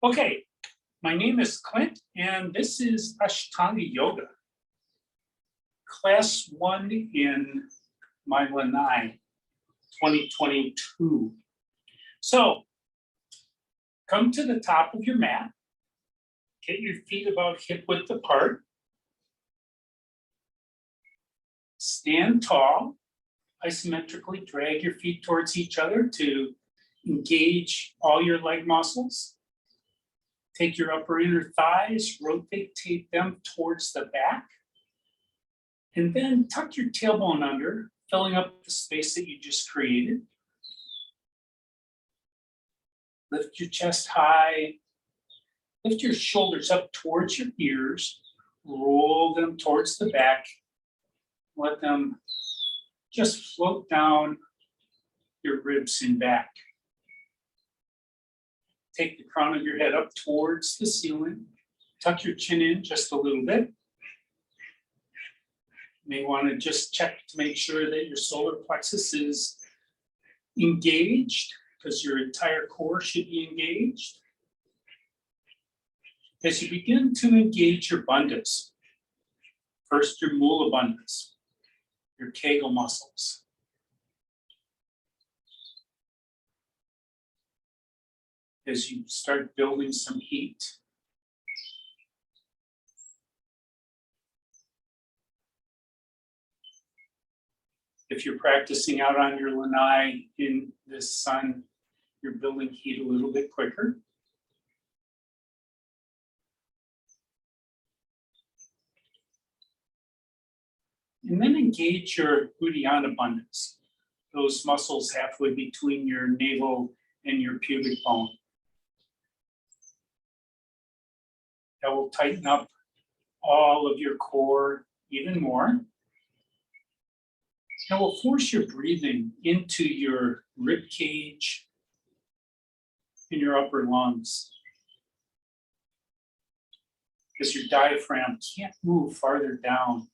Okay, my name is Clint, and this is Ashtanga Yoga, Class 1 in my lanai 2022. So, come to the top of your mat, get your feet about hip width apart, stand tall, isometrically drag your feet towards each other to engage all your leg muscles. Take your upper inner thighs, rotate them towards the back, and then tuck your tailbone under, filling up the space that you just created. Lift your chest high, lift your shoulders up towards your ears, roll them towards the back, let them just float down your ribs and back. Take the crown of your head up towards the ceiling. Tuck your chin in just a little bit. You may want to just check to make sure that your solar plexus is engaged, because your entire core should be engaged. As you begin to engage your bandhas, first your mula bandhas, your kegel muscles. As you start building some heat. If you're practicing out on your lanai in the sun, you're building heat a little bit quicker. And then engage your Uddiyana bandhas, those muscles halfway between your navel and your pubic bone. That will tighten up all of your core even more. That will force your breathing into your rib cage and your upper lungs, because your diaphragm can't move farther down,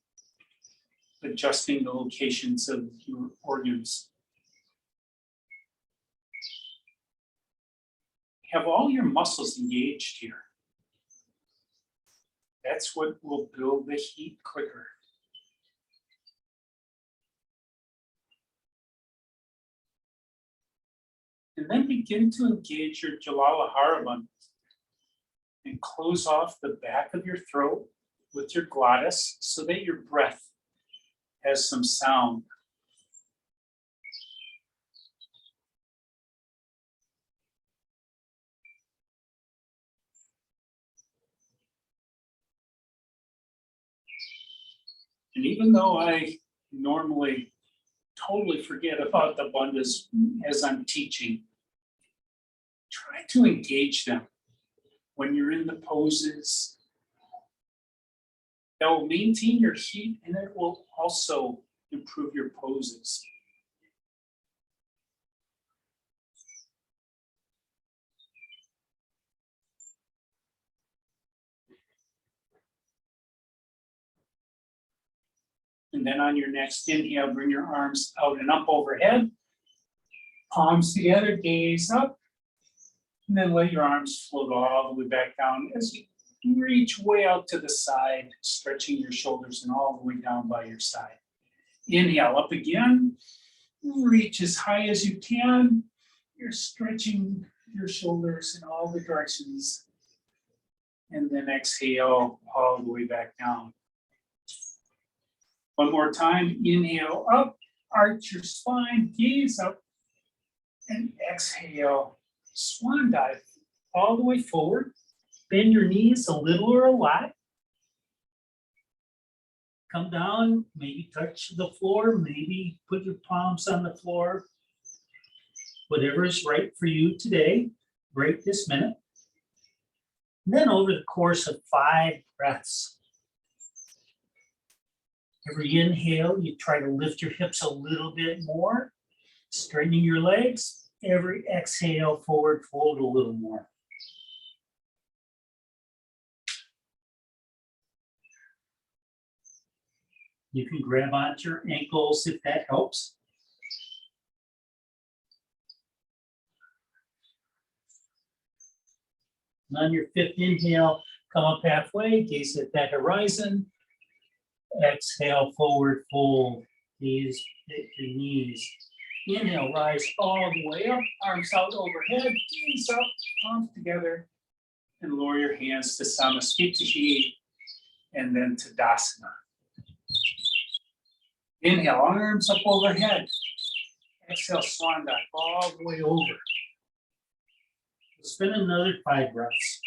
adjusting the locations of your organs. Have all your muscles engaged here. That's what will build the heat quicker. And then begin to engage your Jalalahara bandhas and close off the back of your throat with your glottis so that your breath has some sound. And even though I normally totally forget about the bandhas as I'm teaching, try to engage them when you're in the poses. That will maintain your heat, and it will also improve your poses. And then on your next inhale, bring your arms out and up overhead. Palms together, gaze up. And then let your arms float all the way back down as you reach way out to the side, stretching your shoulders and all the way down by your side. Inhale up again. Reach as high as you can. You're stretching your shoulders in all the directions. And then exhale all the way back down. One more time, inhale up, arch your spine, gaze up, and exhale, swan dive all the way forward. Bend your knees a little or a lot. Come down, maybe touch the floor, maybe put your palms on the floor. Whatever is right for you today, right this minute. And then over the course of 5 breaths, every inhale, you try to lift your hips a little bit more, straightening your legs. Every exhale, forward fold a little more. You can grab onto your ankles if that helps. And on your fifth inhale, come up halfway, gaze at that horizon. Exhale, forward fold, gaze at your knees. Inhale, rise all the way up, arms out overhead, knees up, palms together, and lower your hands to Samasthiti, and then Tadasana. Inhale, arms up overhead. Exhale, swan dive all the way over. We'll spin another 5 breaths.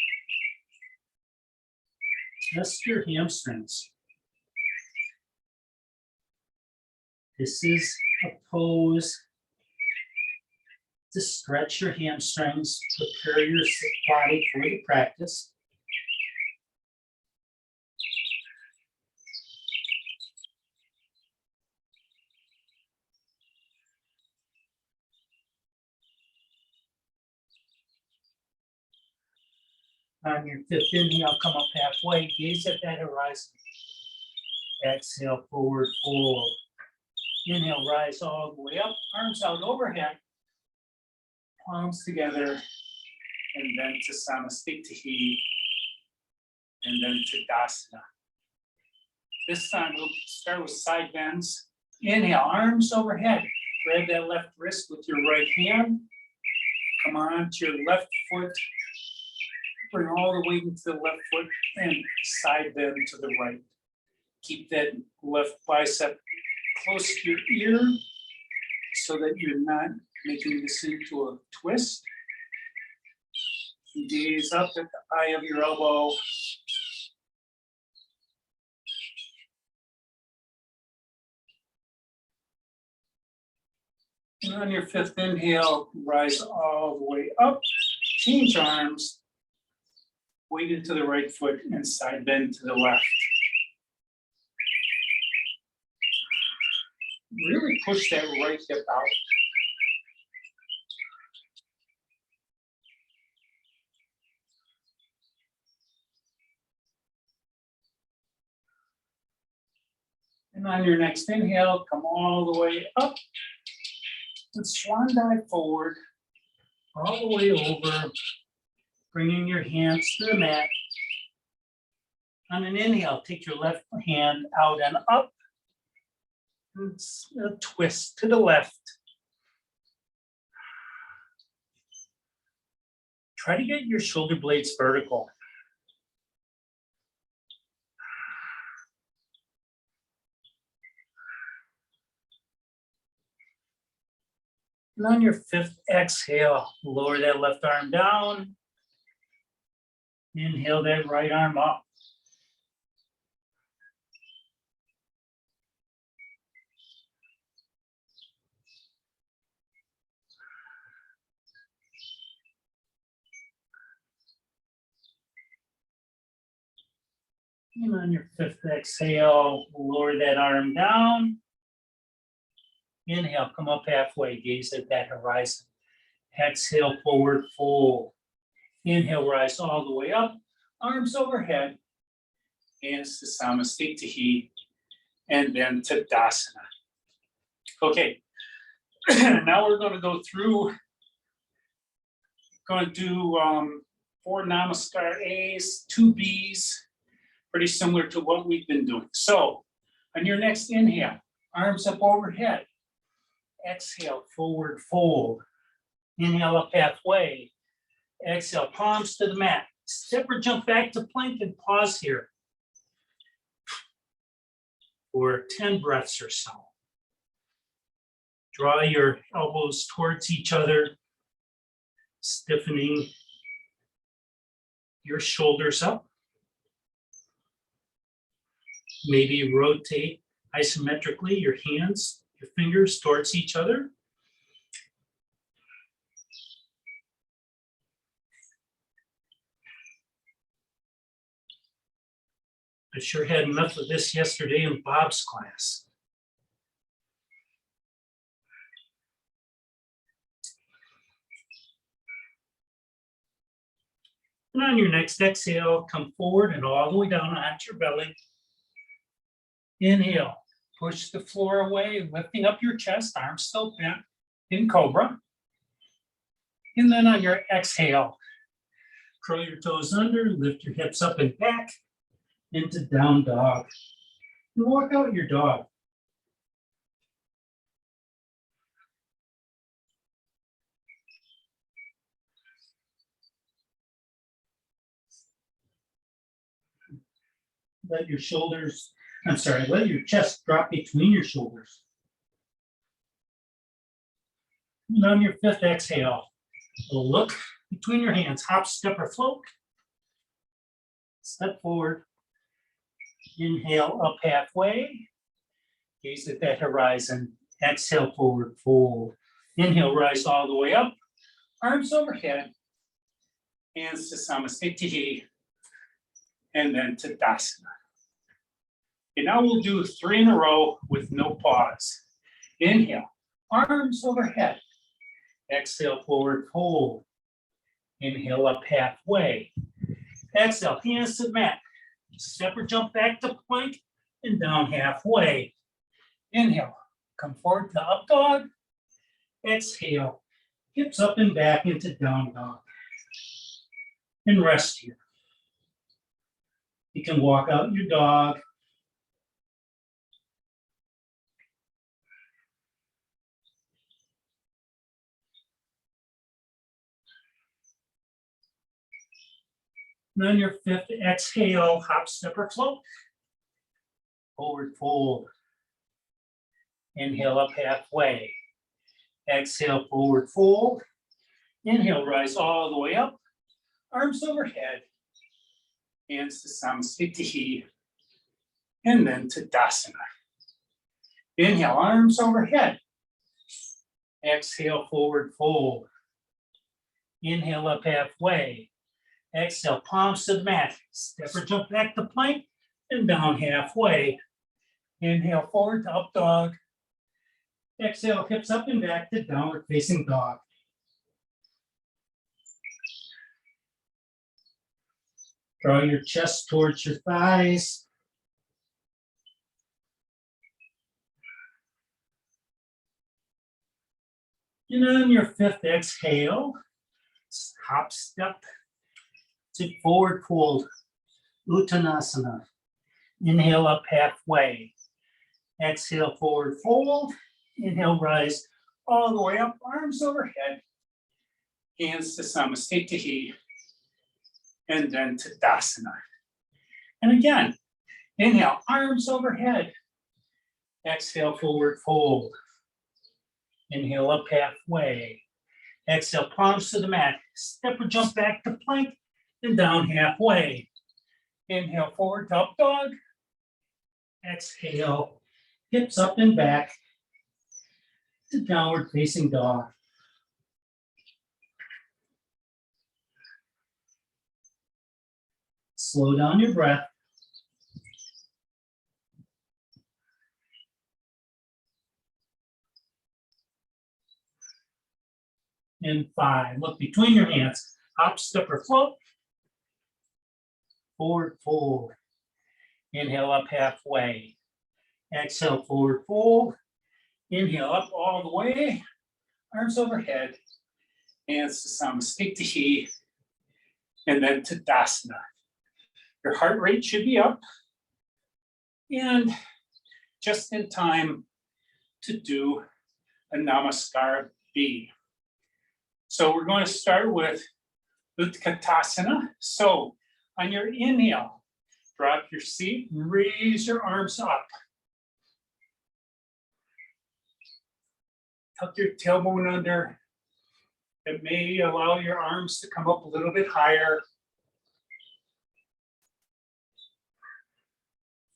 Test your hamstrings. This is a pose to stretch your hamstrings, prepare your body for the practice. On your fifth inhale, come up halfway, gaze at that horizon. Exhale, forward fold. Inhale, rise all the way up, arms out overhead, palms together, and then to Samasthiti, and then to Tadasana. This time we'll start with side bends. Inhale, arms overhead. Grab that left wrist with your right hand. Come on to your left foot. Bring all the weight into the left foot and side bend to the right. Keep that left bicep close to your ear so that you're not making this into a twist. Gaze up at the eye of your elbow. And on your fifth inhale, rise all the way up, change arms, weight into the right foot and side bend to the left. Really push that right hip out. And on your next inhale, come all the way up and swan dive forward, all the way over, bringing your hands to the mat. On an inhale, take your left hand out and up. And a twist to the left. Try to get your shoulder blades vertical. And on your fifth exhale, lower that left arm down. Inhale that right arm up. And on your fifth exhale, lower that arm down. Inhale, come up halfway, gaze at that horizon. Exhale, forward fold. Inhale, rise all the way up, arms overhead, hands to Samasthiti, and then Tadasana. Okay, now we're going to go through, going to do 4 Namaskar A's, 2 B's, pretty similar to what we've been doing. So on your next inhale, arms up overhead. Exhale, forward fold. Inhale up halfway. Exhale, palms to the mat. Step or jump back to plank and pause here for 10 breaths or so. Draw your elbows towards each other, stiffening your shoulders up. Maybe rotate isometrically your hands, your fingers towards each other. I sure had enough of this yesterday in Bob's class. And on your next exhale, come forward and all the way down onto your belly. Inhale, push the floor away, lifting up your chest, arms still bent in cobra. And then on your exhale, Curl your toes under, lift your hips up and back into down dog. And walk out your dog. Let your shoulders, let your chest drop between your shoulders. And on your fifth exhale, look between your hands, hop, step, or float. Step forward. Inhale up halfway. Gaze at that horizon. Exhale, forward fold. Inhale, rise all the way up. Arms overhead. Hands to Samasthiti. And then Tadasana. And now we'll do 3 in a row with no pause. Inhale, arms overhead. Exhale, forward fold. Inhale up halfway. Exhale, hands to the mat. Step or jump back to plank and down halfway. Inhale, come forward to up dog. Exhale, hips up and back into down dog. And rest here. You can walk out your dog. And on your fifth exhale, hop, step, or float. Forward fold. Inhale up halfway. Exhale, forward fold. Inhale, rise all the way up. Arms overhead. Hands to Samasthiti. And then Tadasana. Inhale, arms overhead. Exhale, forward fold. Inhale up halfway. Exhale, palms to the mat. Step or jump back to plank and down halfway. Inhale, forward to up dog. Exhale, hips up and back to downward facing dog. Draw your chest towards your thighs. And on your fifth exhale, hop, step to forward fold, Uttanasana. Inhale up halfway. Exhale, forward fold. Inhale, rise all the way up, arms overhead. Hands to Samasthiti. And then Tadasana. And again, inhale, arms overhead. Exhale, forward fold. Inhale up halfway. Exhale, palms to the mat. Step or jump back to plank and down halfway. Inhale, forward to up dog. Exhale, hips up and back to downward facing dog. Slow down your breath. And 5, look between your hands. Hop, step, or float. Forward fold. Inhale up halfway. Exhale, forward fold. Inhale up all the way. Arms overhead. Hands to Samasthiti. And then Tadasana. Your heart rate should be up. And just in time to do a Namaskar B. So we're going to start with Katasana. So on your inhale, drop your seat, raise your arms up. Tuck your tailbone under. It may allow your arms to come up a little bit higher.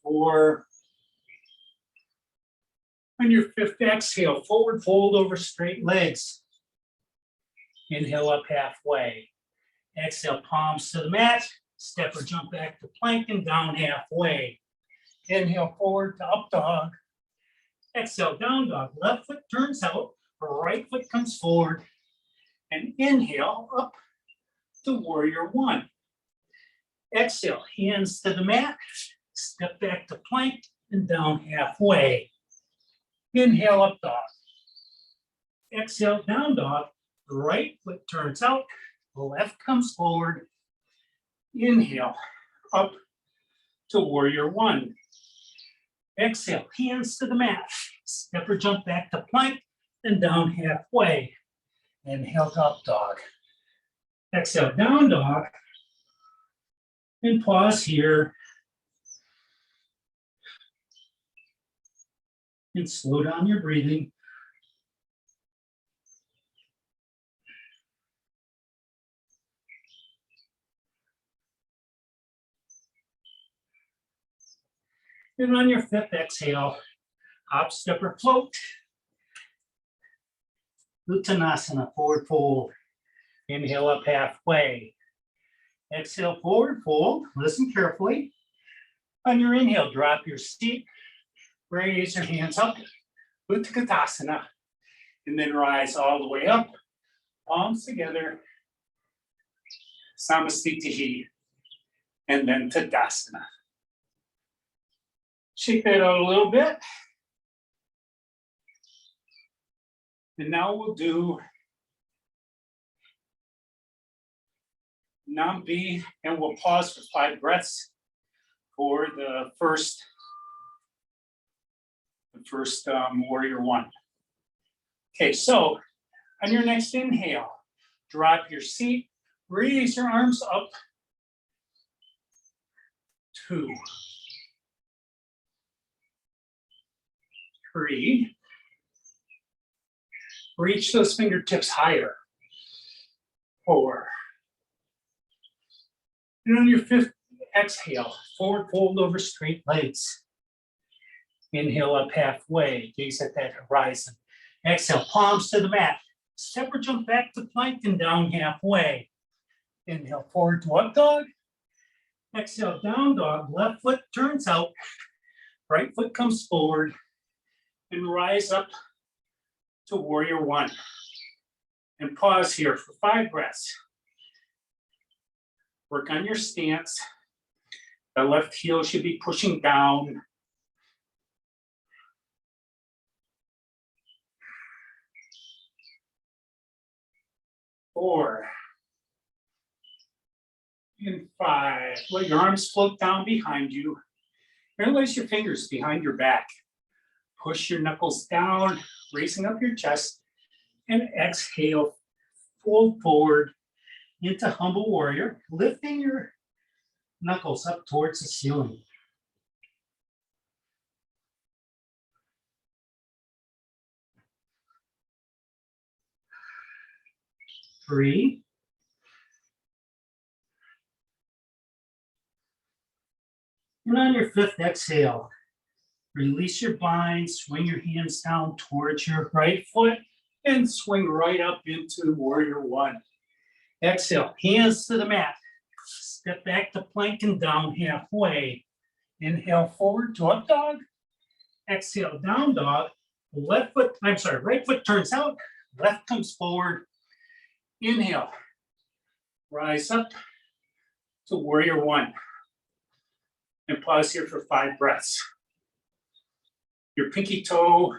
4. On your fifth exhale, forward fold over straight legs. Inhale up halfway. Exhale, palms to the mat. Step or jump back to plank and down halfway. Inhale, forward to up dog. Exhale, down dog. Left foot turns out, right foot comes forward. And inhale up to warrior 1. Exhale, hands to the mat. Step back to plank and down halfway. Inhale, up dog. Exhale, down dog. Right foot turns out, left comes forward. Inhale, up to warrior one. Exhale, hands to the mat. Step or jump back to plank, then down halfway. Inhale to up dog. Exhale, down dog. And pause here. And slow down your breathing. And on your fifth exhale, hop, step, or float. Uttanasana, forward fold. Inhale up halfway. Exhale, forward fold. Listen carefully. On your inhale, drop your seat. Raise your hands up. Uttana Katasana. And then rise all the way up. Palms together. Samastitihi. And then Tadasana. Shake that out a little bit. And now we'll do Nambi, and we'll pause for 5 breaths for the first warrior one. Okay, so on your next inhale, drop your seat, raise your arms up. 2, 3. Reach those fingertips higher. 4. And on your fifth exhale, forward fold over straight legs. Inhale up halfway, gaze at that horizon. Exhale, palms to the mat. Step or jump back to plank and down halfway. Inhale, forward to up dog. Exhale, down dog. Left foot turns out. Right foot comes forward. And rise up to warrior one. And pause here for 5 breaths. Work on your stance. The left heel should be pushing down. 4 and 5. Let your arms float down behind you. Interlace your fingers behind your back. Push your knuckles down, raising up your chest. And exhale, fold forward into humble warrior, lifting your knuckles up towards the ceiling. 3. And on your fifth exhale, release your bind, swing your hands down towards your right foot, and swing right up into warrior one. Exhale, hands to the mat. Step back to plank and down halfway. Inhale forward to up dog. Exhale, down dog. Right foot turns out, left comes forward. Inhale, rise up to warrior one. And pause here for 5 breaths. Your pinky toe,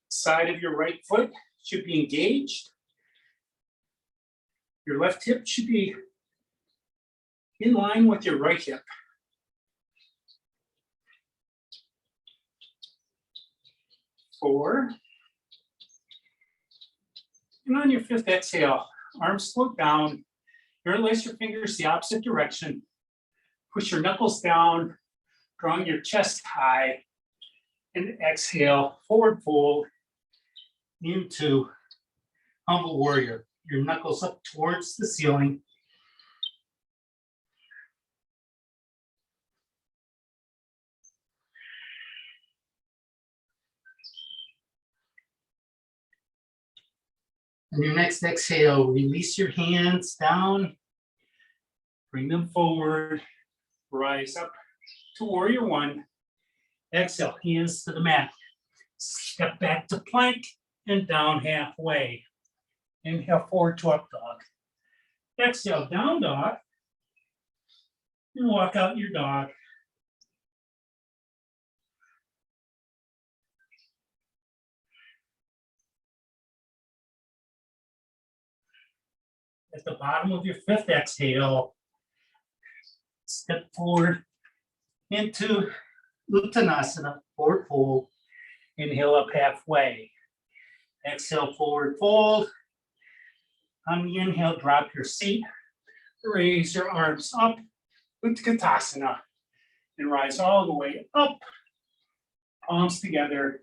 side of your right foot should be engaged. Your left hip should be in line with your right hip. 4. And on your fifth exhale, arms float down. Interlace your fingers the opposite direction. Push your knuckles down, drawing your chest high. And exhale, forward fold into humble warrior. Your knuckles up towards the ceiling. On your next exhale, release your hands down, bring them forward, rise up to warrior one. Exhale, hands to the mat. Step back to plank and down halfway. Inhale forward to up dog. Exhale, down dog. And walk out your dog. At the bottom of your fifth exhale, Step forward into Uttanasana, forward fold. Inhale up halfway. Exhale, forward fold. On the inhale, drop your seat. Raise your arms up with Katasana and rise all the way up. Palms together.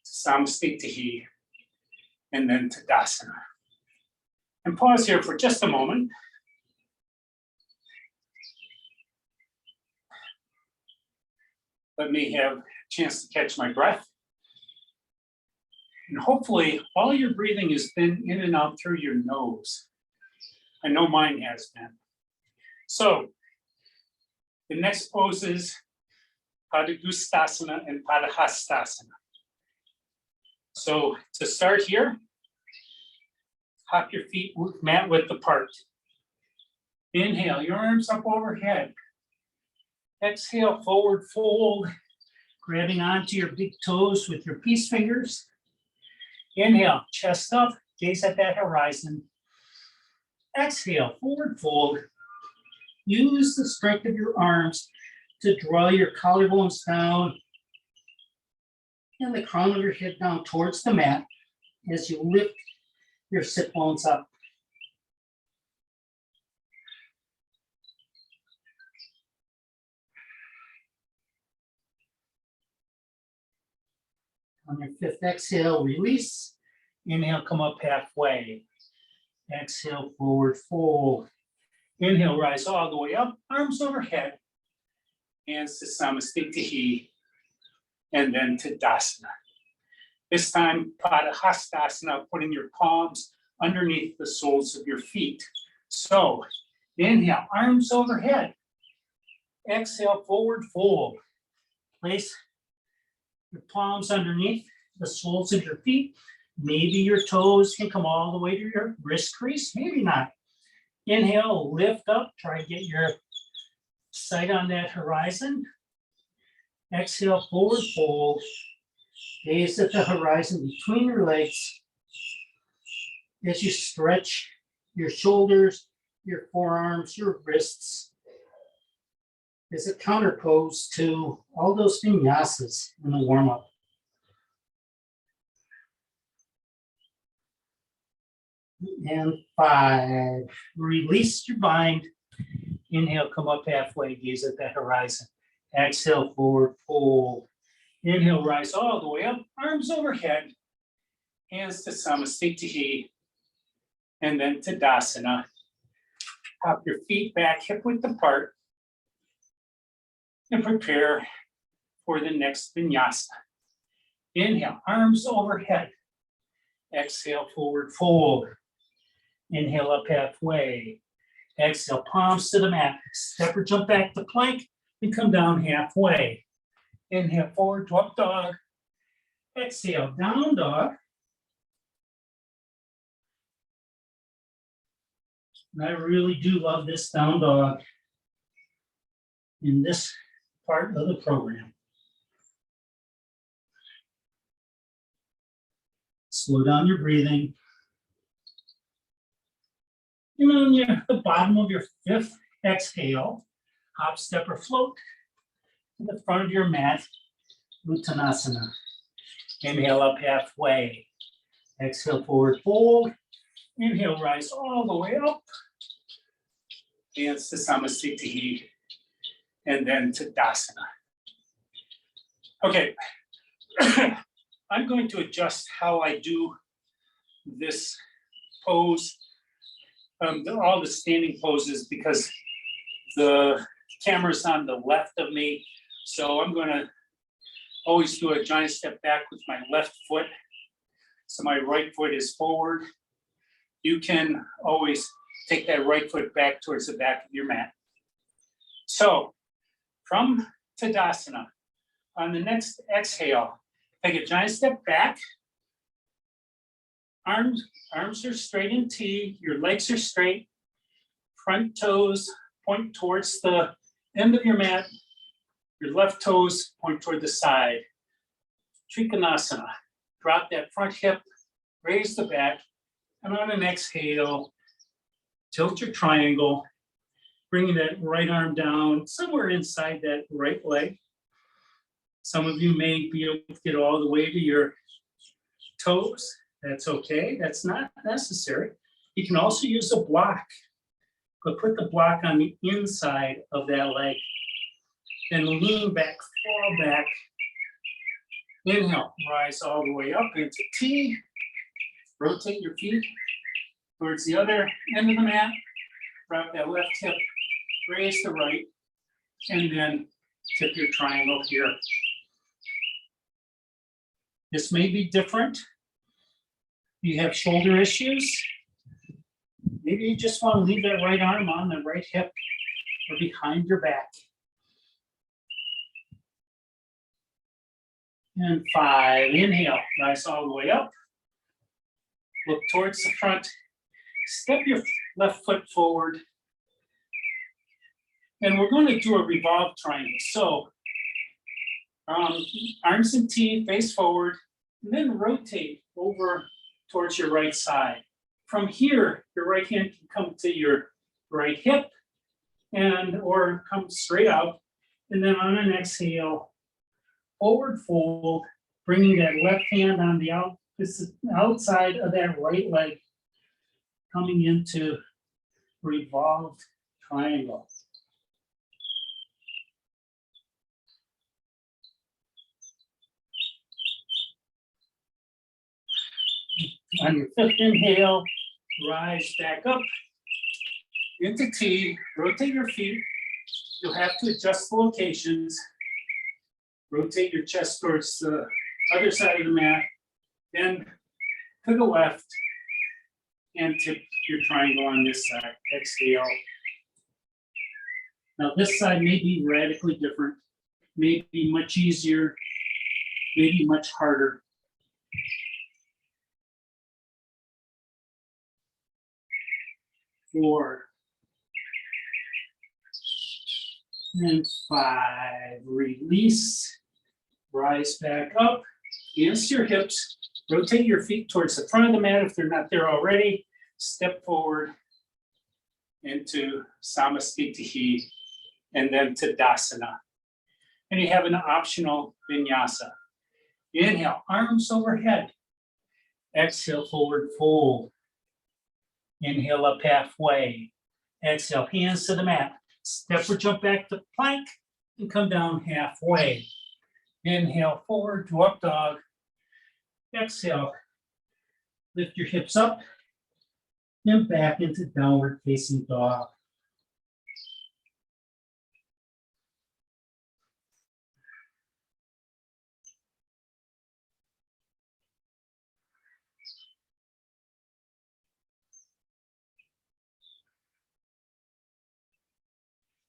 Samasthiti, and then Tadasana. And pause here for just a moment. Let me have a chance to catch my breath. And hopefully all your breathing has been in and out through your nose. I know mine has been. So the next pose is Padagustasana and Padahastasana. So to start here, hop your feet mat width apart. Inhale, your arms up overhead. Exhale, forward fold, grabbing onto your big toes with your peace fingers. Inhale, chest up, gaze at that horizon. Exhale, forward fold. Use the strength of your arms to draw your collarbones down and the crown of your head down towards the mat as you lift your sit bones up. On your fifth exhale, release. Inhale, come up halfway. Exhale, forward fold. Inhale, rise all the way up, arms overhead. Hands to Samasthiti, and then Tadasana. This time, Padahastasana, putting your palms underneath the soles of your feet. So, inhale, arms overhead. Exhale, forward fold. Place your palms underneath the soles of your feet. Maybe your toes can come all the way to your wrist crease, maybe not. Inhale, lift up, try to get your sight on that horizon. Exhale, forward fold. Gaze at the horizon between your legs as you stretch your shoulders, your forearms, your wrists. As a counter pose to all those vinyasas in the warm-up. And 5, release your bind. Inhale, come up halfway, gaze at that horizon. Exhale, forward fold. Inhale, rise all the way up, arms overhead. Hands to Samasthiti, and then Tadasana. Hop your feet back, hip width apart. And prepare for the next vinyasa. Inhale, arms overhead. Exhale, forward fold. Inhale, up halfway. Exhale, palms to the mat. Step or jump back to plank and come down halfway. Inhale, forward to up dog. Exhale, down dog. And I really do love this down dog in this part of the program. Slow down your breathing. And on the bottom of your fifth exhale, hop, step, or float to the front of your mat, Uttanasana. Inhale up halfway. Exhale, forward fold. Inhale, rise all the way up. Hands to Samasthiti, and then Tadasana. Okay, I'm going to adjust how I do this pose, all the standing poses, because the camera's on the left of me. So I'm gonna always do a giant step back with my left foot. So my right foot is forward. You can always take that right foot back towards the back of your mat. So from Tadasana, on the next exhale, take a giant step back. Arms are straight in T, your legs are straight. Front toes point towards the end of your mat. Your left toes point toward the side. Trikonasana, drop that front hip, raise the back, and on an exhale, tilt your triangle Bringing that right arm down somewhere inside that right leg. Some of you may be able to get all the way to your toes. That's okay. That's not necessary. You can also use a block, but put the block on the inside of that leg. Then lean back, fall back. Inhale, rise all the way up into T. Rotate your feet towards the other end of the mat. Drop that left hip, raise the right, and then tip your triangle here. This may be different. You have shoulder issues. Maybe you just want to leave that right arm on the right hip or behind your back. And 5, inhale, rise all the way up. Look towards the front. Step your left foot forward. And we're going to do a revolved triangle. So arms and T, face forward, and then rotate over towards your right side. From here, your right hand can come to your right hip and or come straight out. And then on an exhale, forward fold, bringing that left hand on the outside of that right leg, coming into revolved triangle. On your 5th inhale, rise back up into T, rotate your feet. You'll have to adjust the locations. Rotate your chest towards the other side of the mat, then to the left, and tip your triangle on this side. Exhale. Now this side may be radically different, may be much easier, maybe much harder. Four, and 5, release, rise back up, against your hips, rotate your feet towards the front of the mat if they're not there already, step forward into Samastitihi, and then Tadasana. And you have an optional vinyasa. Inhale, arms overhead, exhale, forward fold. Inhale up halfway. Exhale, hands to the mat. Step or jump back to plank and come down halfway. Inhale forward to up dog. Exhale, lift your hips up and back into downward facing dog.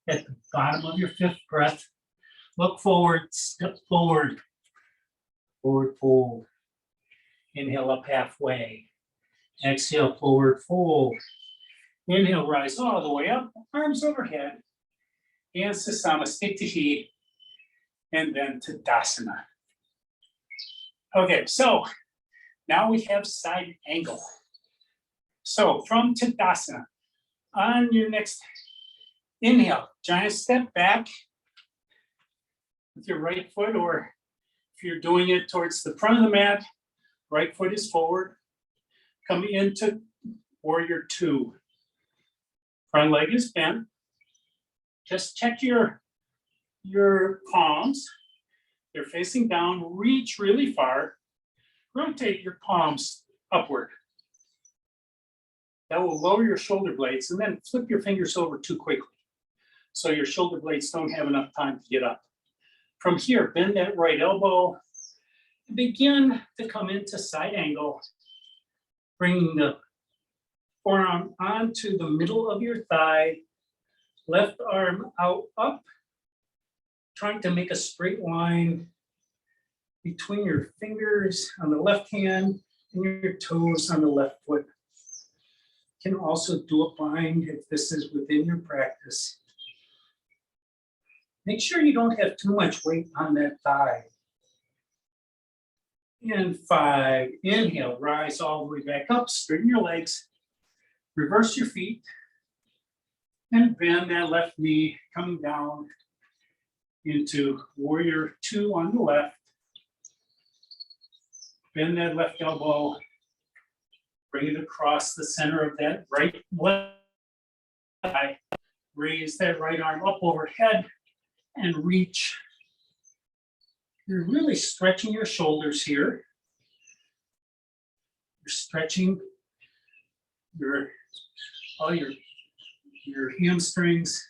At the bottom of your 5th breath, look forward, step forward, forward fold. Inhale up halfway. Exhale, forward fold. Inhale, rise all the way up, arms overhead. Hands to Samastitihi, and then Tadasana. Okay, so now we have side angle. So from Tadasana, on your next inhale, giant step back with your right foot, or if you're doing it towards the front of the mat, right foot is forward. Come into warrior 2. Front leg is bent. Just check your palms. They're facing down. Reach really far. Rotate your palms upward. That will lower your shoulder blades, and then flip your fingers over too quickly, so your shoulder blades don't have enough time to get up. From here, bend that right elbow. Begin to come into side angle, bringing the forearm onto the middle of your thigh, left arm out up, trying to make a straight line between your fingers on the left hand and your toes on the left foot. You can also do a bind if this is within your practice. Make sure you don't have too much weight on that thigh. And 5, inhale, rise all the way back up, straighten your legs, reverse your feet, And bend that left knee, coming down into warrior two on the left. Bend that left elbow, bring it across the center of that right left thigh. Raise that right arm up overhead and reach. You're really stretching your shoulders here. You're stretching all your hamstrings,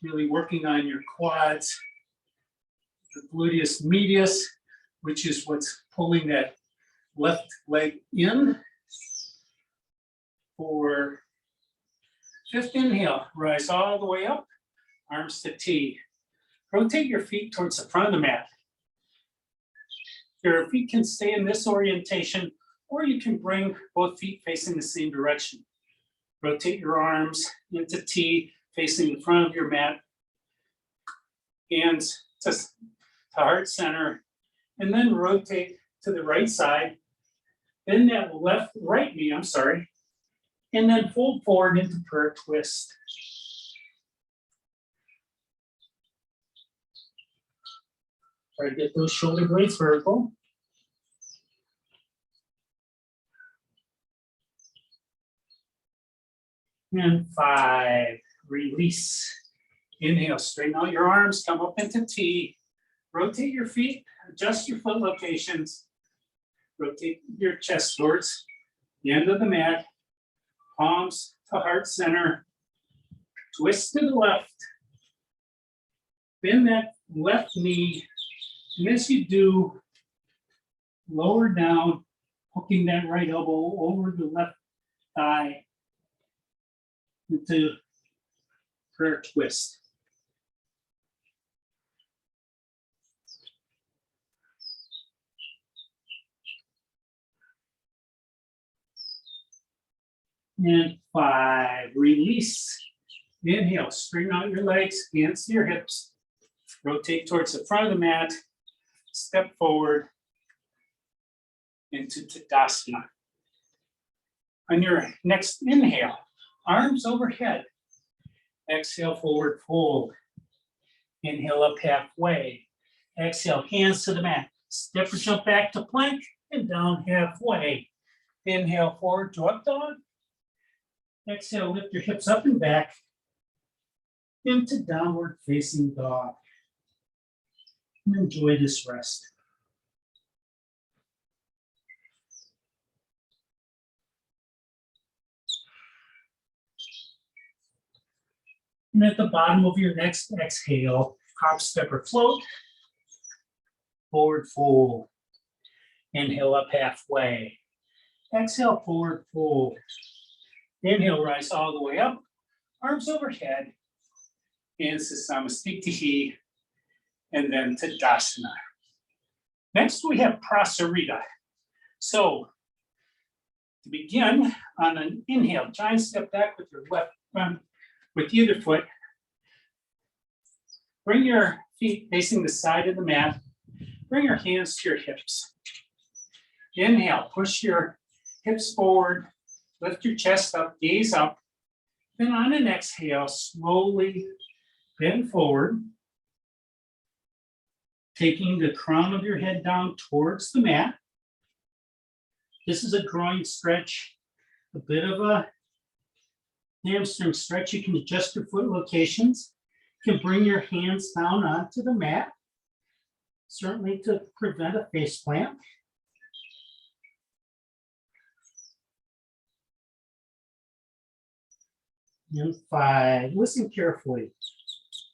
really working on your quads, your gluteus medius, which is what's pulling that left leg in. For fifth inhale, rise all the way up, arms to T. Rotate your feet towards the front of the mat. Your feet can stay in this orientation, or you can bring both feet facing the same direction. Rotate your arms into T, facing the front of your mat. Hands to heart center, and then rotate to the right side. Bend that right knee, and then fold forward into prayer twist. Try to get those shoulder blades vertical. And 5, release. Inhale, straighten out your arms, come up into T. Rotate your feet, adjust your foot locations. Rotate your chest towards the end of the mat. Palms to heart center. Twist to the left. Bend that left knee. And as you do, lower down, hooking that right elbow over the left thigh into prayer twist. And 5, release. Inhale, straighten out your legs, hands to your hips. Rotate towards the front of the mat. Step forward into Tadasana. On your next inhale, arms overhead. Exhale, forward fold. Inhale up halfway. Exhale, hands to the mat. Step or jump back to plank and down halfway. Inhale, forward to up dog. Exhale, lift your hips up and back into downward facing dog. And enjoy this rest. And at the bottom of your next exhale, hop, step, or float. Forward fold. Inhale up halfway. Exhale, forward fold. Inhale, rise all the way up. Arms overhead. Hands to Samasthiti. And then Tadasana. Next, we have Prosarita. So, to begin, on an inhale, giant step back with your left arm, with either foot. Bring your feet facing the side of the mat. Bring your hands to your hips. Inhale, push your hips forward, lift your chest up, gaze up. Then on an exhale, slowly bend forward, taking the crown of your head down towards the mat. This is a groin stretch, a bit of a hamstring stretch. You can adjust your foot locations. You can bring your hands down onto the mat, certainly to prevent a face plant. And 5, listen carefully.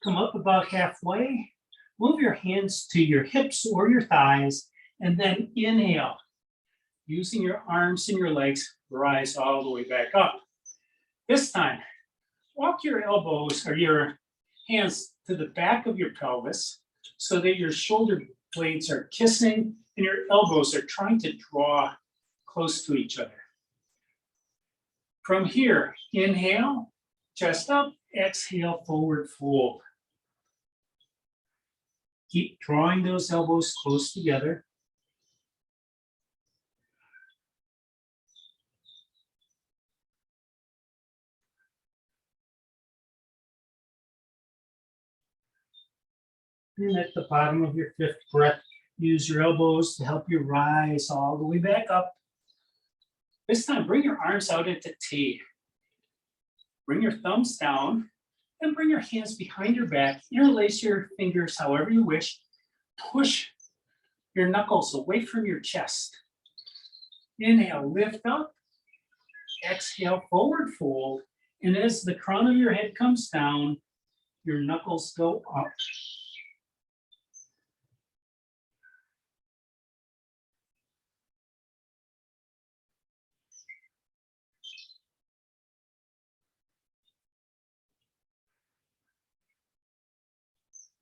Come up about halfway. Move your hands to your hips or your thighs, and then inhale. Using your arms and your legs, rise all the way back up. This time, walk your elbows or your hands to the back of your pelvis so that your shoulder blades are kissing and your elbows are trying to draw close to each other. From here, inhale, chest up, exhale, forward fold. Keep drawing those elbows close together. And at the bottom of your fifth breath, use your elbows to help you rise all the way back up. This time, bring your arms out into T. Bring your thumbs down and bring your hands behind your back. Interlace your fingers however you wish. Push your knuckles away from your chest. Inhale, lift up. Exhale, forward fold. And as the crown of your head comes down, your knuckles go up.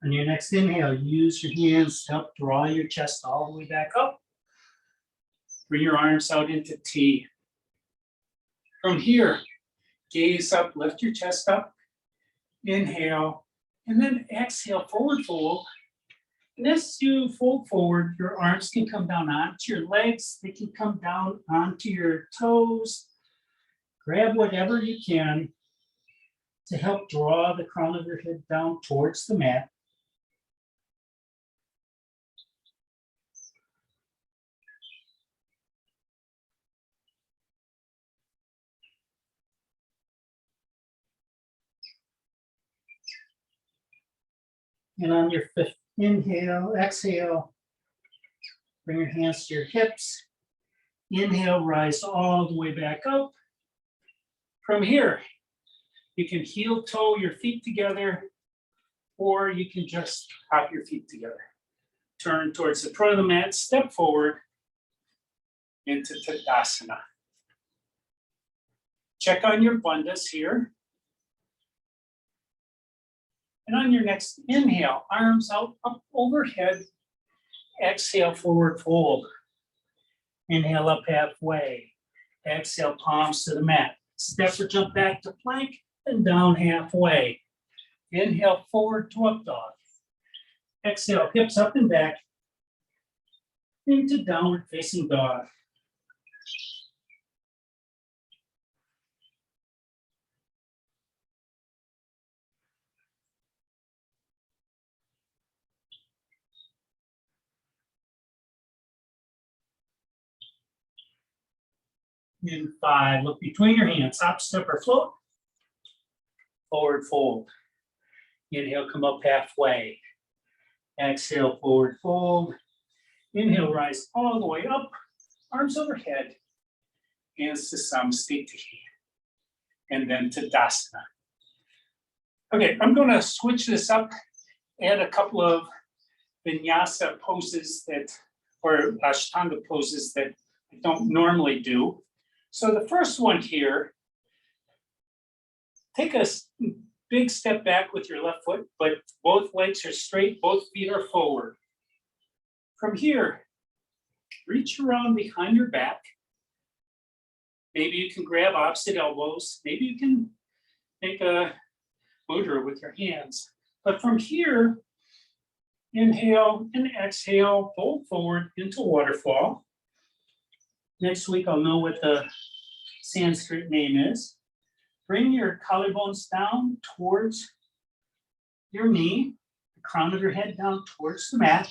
On your next inhale, use your hands to help draw your chest all the way back up. Bring your arms out into T. From here, gaze up, lift your chest up. Inhale, and then exhale, forward fold. And as you fold forward, your arms can come down onto your legs. They can come down onto your toes. Grab whatever you can to help draw the crown of your head down towards the mat. And on your fifth inhale, exhale, bring your hands to your hips. Inhale, rise all the way back up. From here, you can heel toe your feet together, or you can just hop your feet together. Turn towards the front of the mat, step forward into Tadasana. Check on your bandhas here. And on your next inhale, arms out, up overhead. Exhale, forward fold. Inhale, up halfway. Exhale, palms to the mat. Step or jump back to plank and down halfway. Inhale, forward to up dog. Exhale, hips up and back into downward facing dog. In 5, look between your hands, hop, step, or float. Forward fold. Inhale, come up halfway. Exhale, forward fold. Inhale, rise all the way up, arms overhead. Hands to Samastiti. And then Tadasana. Okay, I'm going to switch this up, add a couple of vinyasa poses or Ashtanga poses that I don't normally do. So the first one here, take a big step back with your left foot, but both legs are straight, both feet are forward. From here, reach around behind your back. Maybe you can grab opposite elbows. Maybe you can make a mudra with your hands. But from here, inhale and exhale, fold forward into waterfall. Next week, I'll know what the Sanskrit name is. Bring your collarbones down towards your knee, the crown of your head down towards the mat.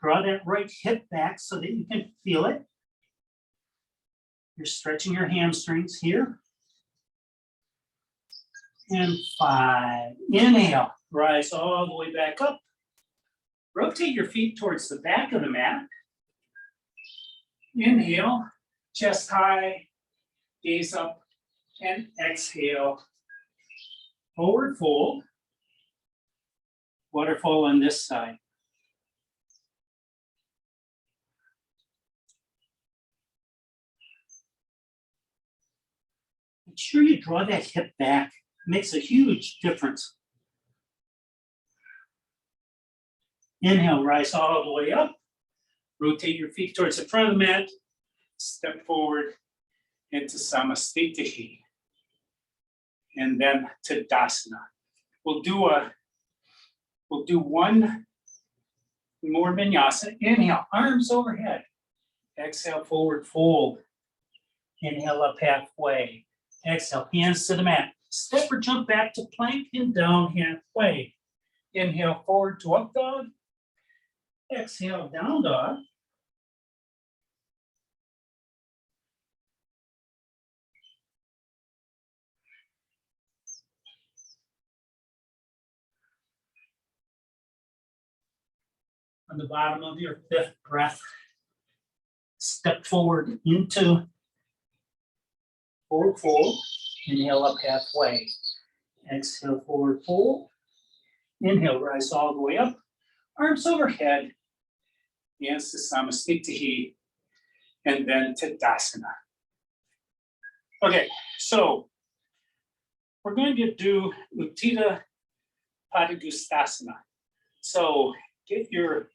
Draw that right hip back so that you can feel it. You're stretching your hamstrings here. And 5. Inhale, rise all the way back up. Rotate your feet towards the back of the mat. Inhale, chest high, gaze up, and exhale. Forward fold. Waterfall on this side. Make sure you draw that hip back. It makes a huge difference. Inhale, rise all the way up. Rotate your feet towards the front of the mat. Step forward into Samastiti. And then Tadasana. We'll do one more vinyasa. Inhale, arms overhead. Exhale, forward fold. Inhale, up halfway. Exhale, hands to the mat. Step or jump back to plank and down halfway. Inhale forward to up dog. Exhale, down dog. On the bottom of your fifth breath, step forward into forward fold. Inhale up halfway. Exhale, forward fold. Inhale, rise all the way up. Arms overhead. Yes, the Samasthiti, and then Tadasana. Okay, so we're going to do Utthita Padangusthasana. So get your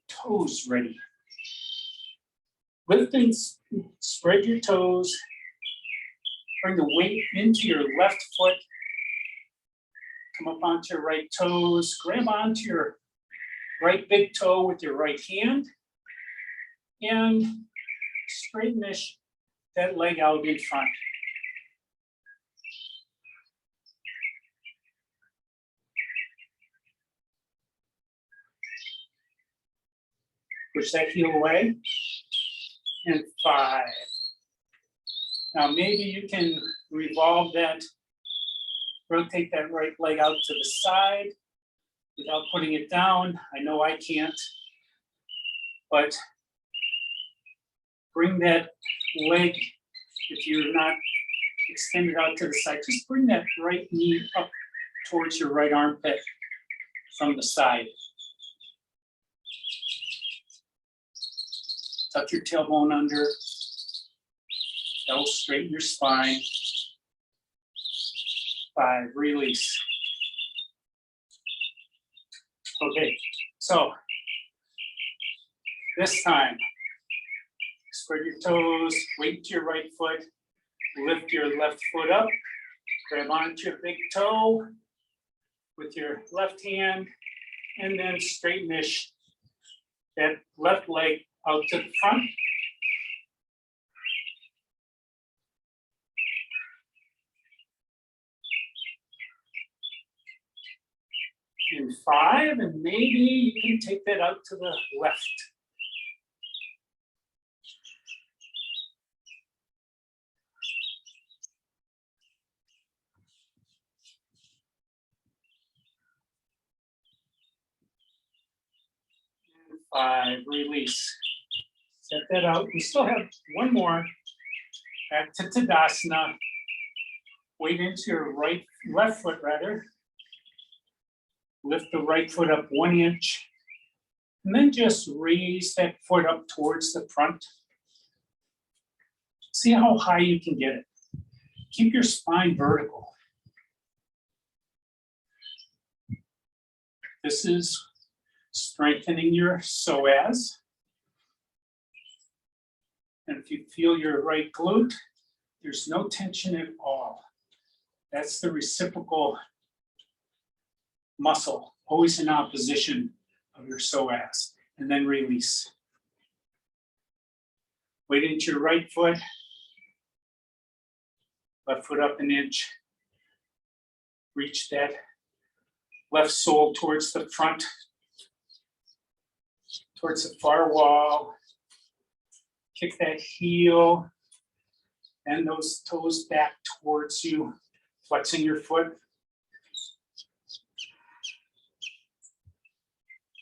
toes ready. Lift and spread your toes. Bring the weight into your left foot. Come up onto your right toes. Grab onto your right big toe with your right hand. And straighten that leg out in front. Push that heel away. And 5. Now maybe you can revolve that, rotate that right leg out to the side without putting it down. I know I can't, but bring that leg, if you're not extended out to the side, just bring that right knee up towards your right armpit from the side. Tuck your tailbone under. That will straighten your spine. 5, release. Okay, so this time, spread your toes, weight to your right foot, lift your left foot up, grab onto your big toe with your left hand, and then straighten that left leg out to the front. In 5, and maybe you can take that out to the left. And 5, release. Set that out. We still have one more. Back to Tadasana. Weight into your left foot rather. Lift the right foot up 1 inch. And then just raise that foot up towards the front. See how high you can get it. Keep your spine vertical. This is strengthening your psoas. And if you feel your right glute, there's no tension at all. That's the reciprocal muscle, always in opposition of your psoas, and then release. Weight into your right foot, left foot up 1 inch. Reach that left sole towards the front, towards the far wall. Kick that heel, and those toes back towards you, flexing your foot.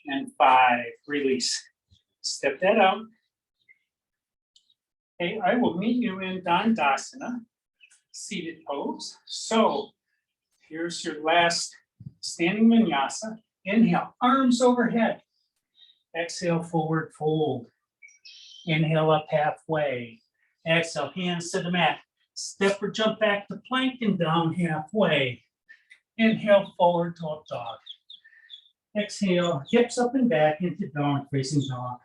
And 5, release. Step that out. Okay, I will meet you in Dandasana, seated pose. So here's your last standing vinyasa. Inhale, arms overhead. Exhale, forward fold. Inhale up halfway. Exhale, hands to the mat. Step or jump back to plank and down halfway. Inhale, forward to up dog. Exhale, hips up and back into dog facing dog.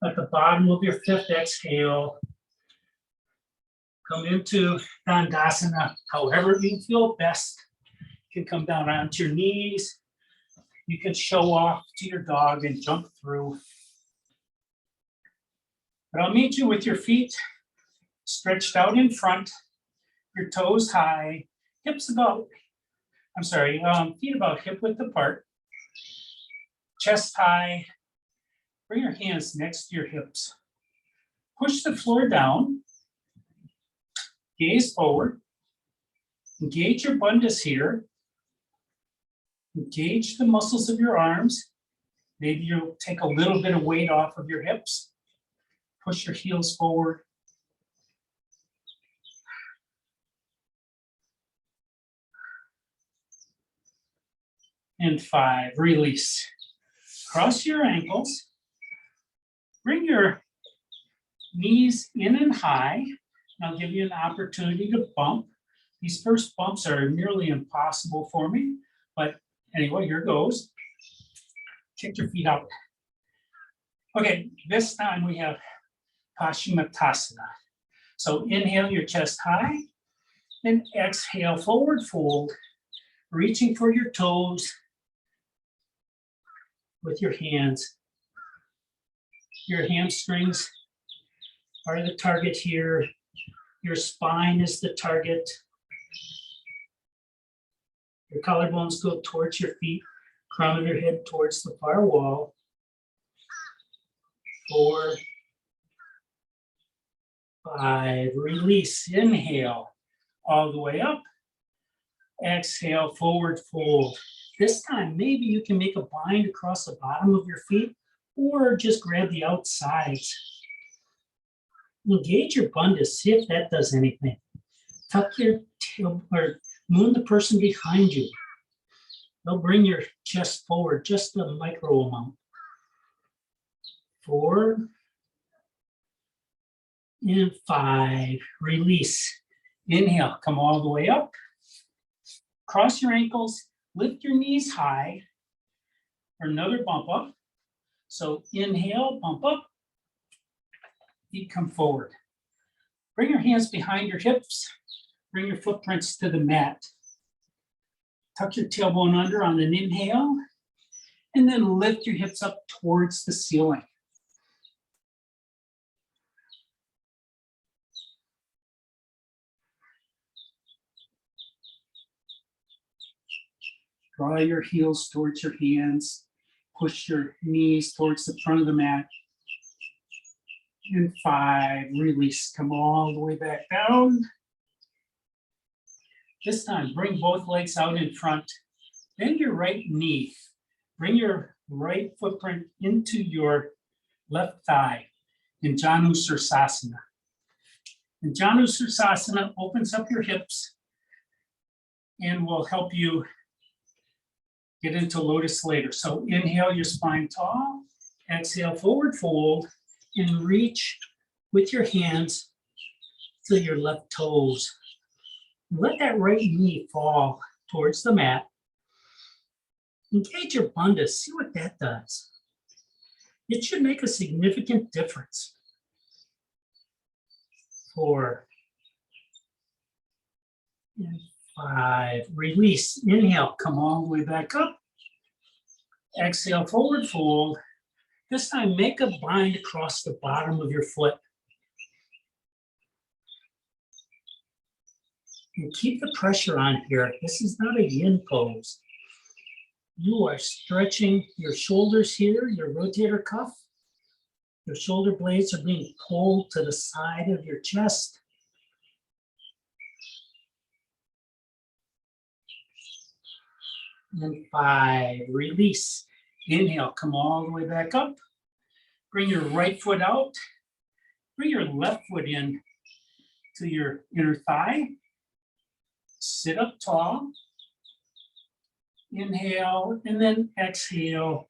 At the bottom of your 5th exhale, come into Dandasana, however you feel best. You can come down onto your knees. You can show off to your dog and jump through. But I'll meet you with your feet stretched out in front, your toes high, hips about, feet about hip width apart, chest high. Bring your hands next to your hips. Push the floor down, gaze forward, engage your bandhas here, engage the muscles of your arms. Maybe you'll take a little bit of weight off of your hips. Push your heels forward. And 5, release. Cross your ankles. Bring your knees in and high. I'll give you an opportunity to bump. These first bumps are nearly impossible for me, but anyway, here goes. Kick your feet out. Okay, this time we have Paschimottanasana. So inhale your chest high, and exhale, forward fold, reaching for your toes with your hands. Your hamstrings are the target here. Your spine is the target. Your collarbones go towards your feet, crown of your head towards the far wall. 4, 5, release, inhale, all the way up. Exhale, forward fold. This time, maybe you can make a bind across the bottom of your feet or just grab the outsides. Engage your bandhas, see if that does anything. Tuck your tail or moon the person behind you. They'll bring your chest forward just a micro amount. 4 and 5, release. Inhale, come all the way up. Cross your ankles, lift your knees high for another bump up. So inhale, bump up. Feet come forward. Bring your hands behind your hips. Bring your footprints to the mat. Tuck your tailbone under on an inhale, and then lift your hips up towards the ceiling. Draw your heels towards your hands. Push your knees towards the front of the mat. And 5, release, come all the way back down. This time, bring both legs out in front. Bend your right knee. Bring your right footprint into your left thigh in Janu Sirsasana. And Janu Sirsasana opens up your hips and will help you get into Lotus later. So inhale your spine tall, exhale forward fold, and reach with your hands to your left toes. Let that right knee fall towards the mat. Engage your bandhas, see what that does. It should make a significant difference. 4 and 5, release, inhale, come all the way back up. Exhale, forward fold. This time, make a bind across the bottom of your foot. And keep the pressure on here. This is not a yin pose. You are stretching your shoulders here, your rotator cuff. Your shoulder blades are being pulled to the side of your chest. And 5, release. Inhale, come all the way back up. Bring your right foot out. Bring your left foot in to your inner thigh. Sit up tall. Inhale, and then exhale.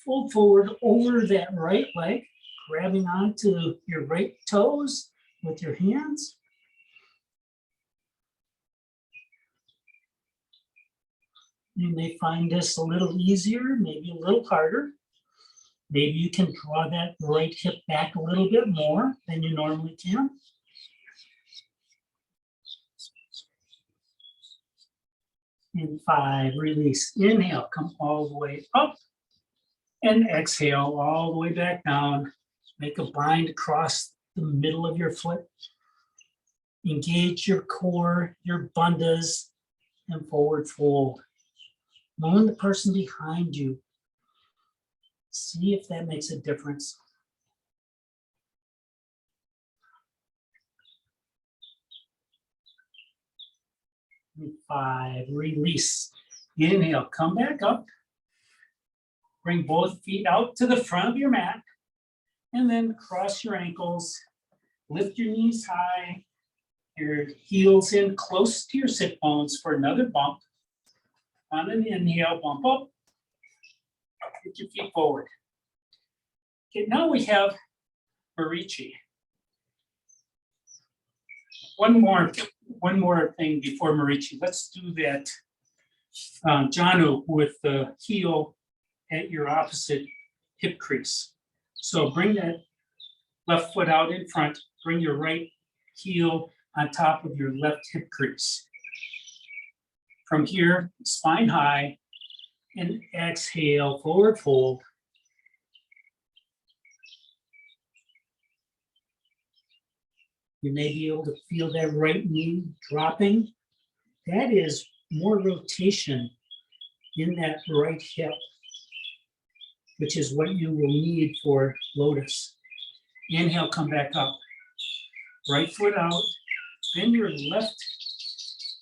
Fold forward over that right leg, grabbing onto your right toes with your hands. You may find this a little easier, maybe a little harder. Maybe you can draw that right hip back a little bit more than you normally can. And 5, release. Inhale, come all the way up. And exhale all the way back down. Make a bind across the middle of your foot. Engage your core, your bandhas, and forward fold. Moan the person behind you. See if that makes a difference. And 5, release. Inhale, come back up. Bring both feet out to the front of your mat. And then cross your ankles. Lift your knees high. Your heels in close to your sit bones for another bump. On an inhale, bump up. Get your feet forward. Okay, now we have Marichi. One more thing before Marichi. Let's do that Janu with the heel at your opposite hip crease. So bring that left foot out in front. Bring your right heel on top of your left hip crease. From here, spine high, and exhale, forward fold. You may be able to feel that right knee dropping. That is more rotation in that right hip, which is what you will need for Lotus. Inhale, come back up. Right foot out. Bend your left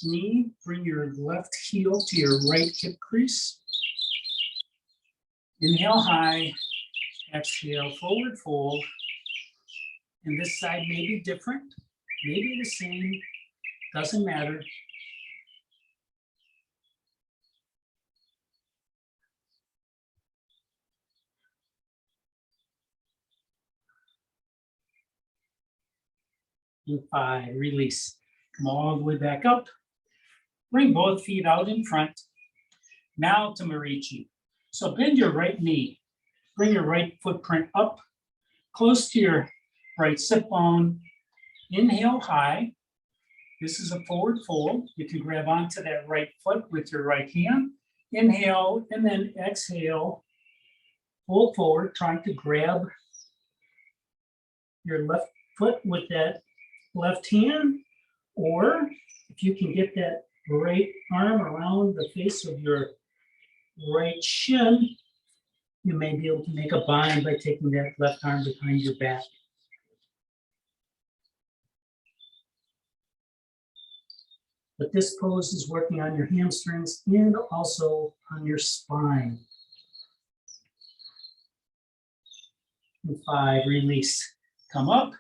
knee. Bring your left heel to your right hip crease. Inhale high. Exhale, forward fold. And this side may be different, maybe the same, doesn't matter. And 5, release. Come all the way back up. Bring both feet out in front. Now to Marichi. So bend your right knee. Bring your right footprint up, close to your right sit bone. Inhale high. This is a forward fold. You can grab onto that right foot with your right hand. Inhale and then exhale. Fold forward, trying to grab your left foot with that left hand. Or if you can get that right arm around the face of your right shin, you may be able to make a bind by taking that left arm behind your back. But this pose is working on your hamstrings and also on your spine. And 5, release. Come up,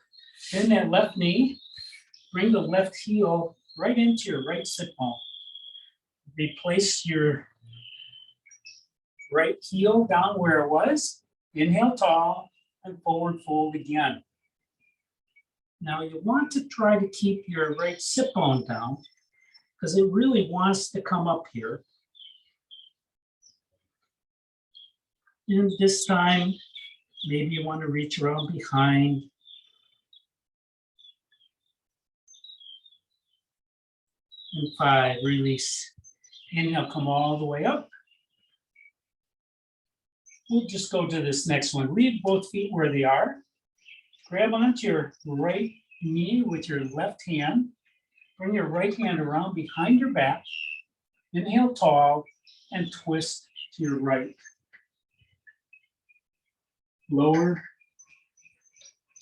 bend that left knee, bring the left heel right into your right sit bone. Replace your right heel down where it was. Inhale tall and forward fold again. Now you want to try to keep your right sit bone down because it really wants to come up here. And this time, maybe you want to reach around behind. And 5, release. Inhale, come all the way up. We'll just go to this next one. Leave both feet where they are. Grab onto your right knee with your left hand. Bring your right hand around behind your back. Inhale tall and twist to your right. Lower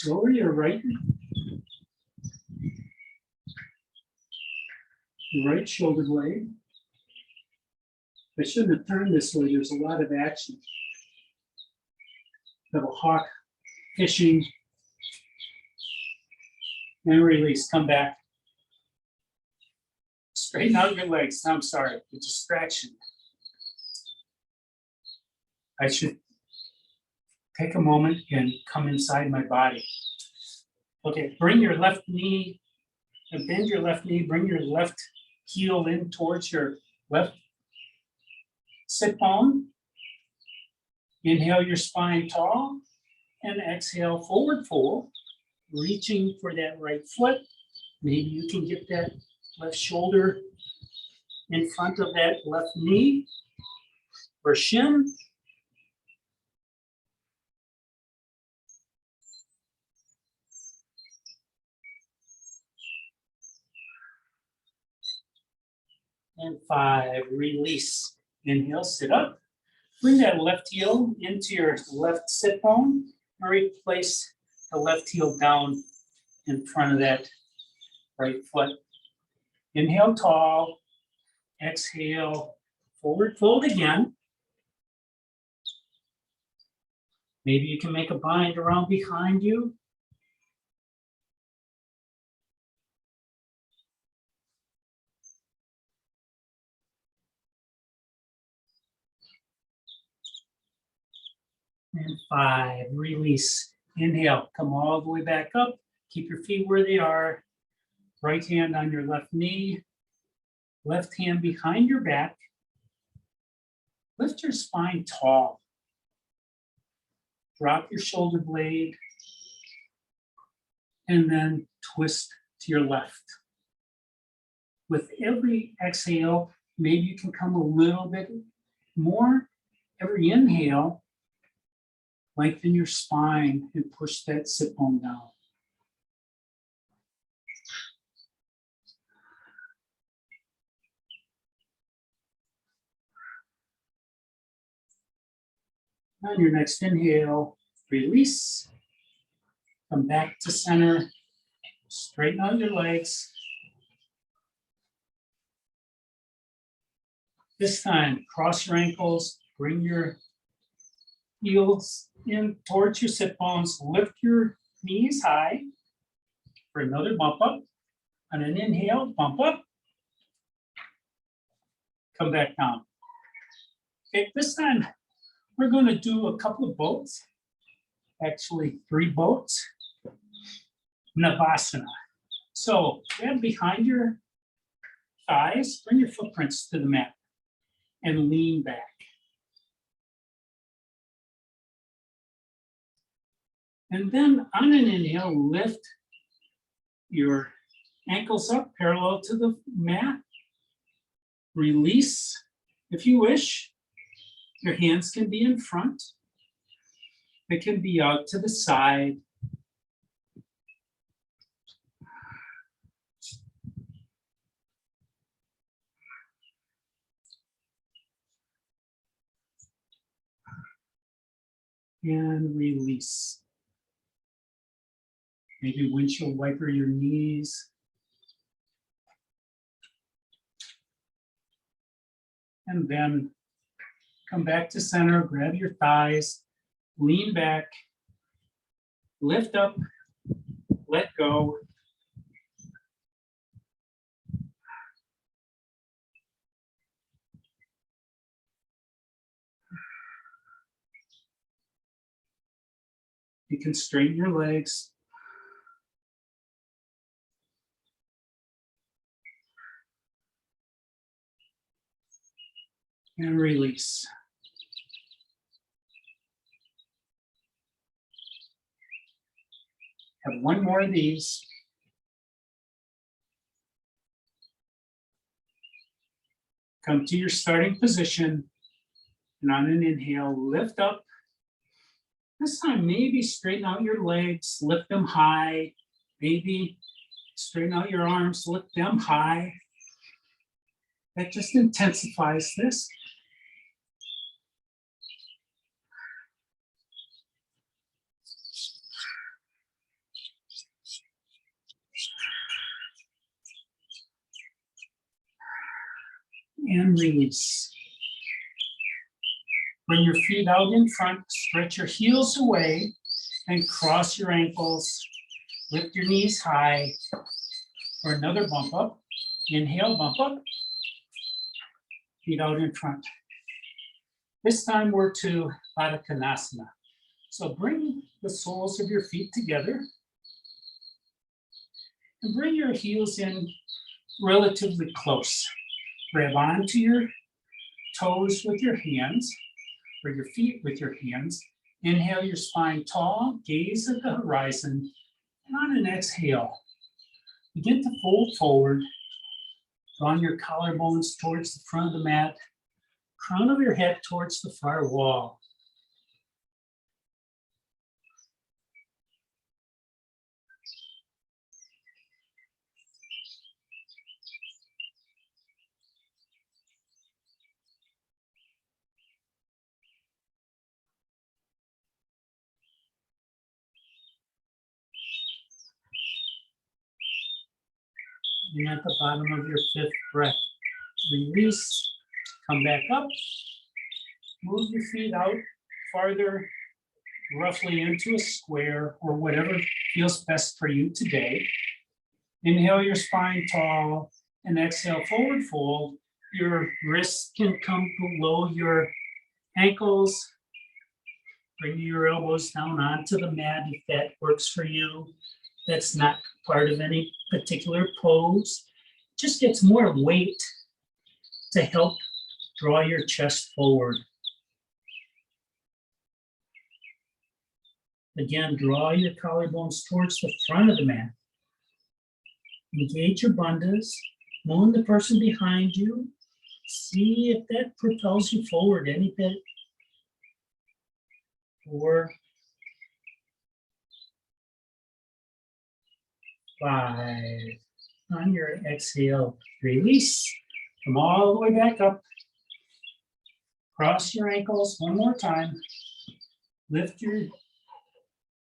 your right shoulder blade. I shouldn't have turned this way. There's a lot of action. Have a hawk fishing. And release, come back. Straighten out your legs. I'm sorry, the distraction. I should take a moment and come inside my body. Okay, bring your left knee and bend your left knee. Bring your left heel in towards your left sit bone. Inhale your spine tall and exhale forward fold, reaching for that right foot. Maybe you can get that left shoulder in front of that left knee or shin. And 5, release. Inhale, sit up. Bring that left heel into your left sit bone and replace the left heel down in front of that right foot. Inhale tall, exhale, forward fold again. Maybe you can make a bind around behind you. And 5, release. Inhale, come all the way back up. Keep your feet where they are. Right hand on your left knee. Left hand behind your back. Lift your spine tall. Drop your shoulder blade. And then twist to your left. With every exhale, maybe you can come a little bit more. Every inhale, lengthen your spine and push that sit bone down. On your next inhale, release. Come back to center. Straighten out your legs. This time, cross your ankles, bring your heels in towards your sit bones, lift your knees high for another bump up. On an inhale, bump up. Come back down. Okay, this time we're going to do a couple of boats, actually 3 boats. Navasana. So grab behind your thighs, bring your footprints to the mat, and lean back. And then on an inhale, lift your ankles up parallel to the mat. Release, if you wish. Your hands can be in front. They can be out to the side. And release. Maybe windshield wiper your knees. And then come back to center, grab your thighs, lean back, lift up, let go. You can straighten your legs. And release. Have one more of these. Come to your starting position. And on an inhale, lift up. This time, maybe straighten out your legs, lift them high. Maybe straighten out your arms, lift them high. That just intensifies this. And release. Bring your feet out in front, stretch your heels away, and cross your ankles. Lift your knees high for another bump up. Inhale, bump up. Feet out in front. This time we're to Tadasana. So bring the soles of your feet together. And bring your heels in relatively close. Grab onto your toes with your hands, or your feet with your hands. Inhale your spine tall, gaze at the horizon. And on an exhale, begin to fold forward. Drawing your collarbones towards the front of the mat. Crown of your head towards the far wall. And at the bottom of your fifth breath, release, come back up, move your feet out farther, roughly into a square or whatever feels best for you today. Inhale your spine tall and exhale forward fold. Your wrists can come below your ankles. Bring your elbows down onto the mat if that works for you. That's not part of any particular pose. Just gets more weight to help draw your chest forward. Again, draw your collarbones towards the front of the mat. Engage your bandhas. Moon the person behind you. See if that propels you forward any bit. 4, 5. On your exhale, release. Come all the way back up. Cross your ankles one more time. Lift your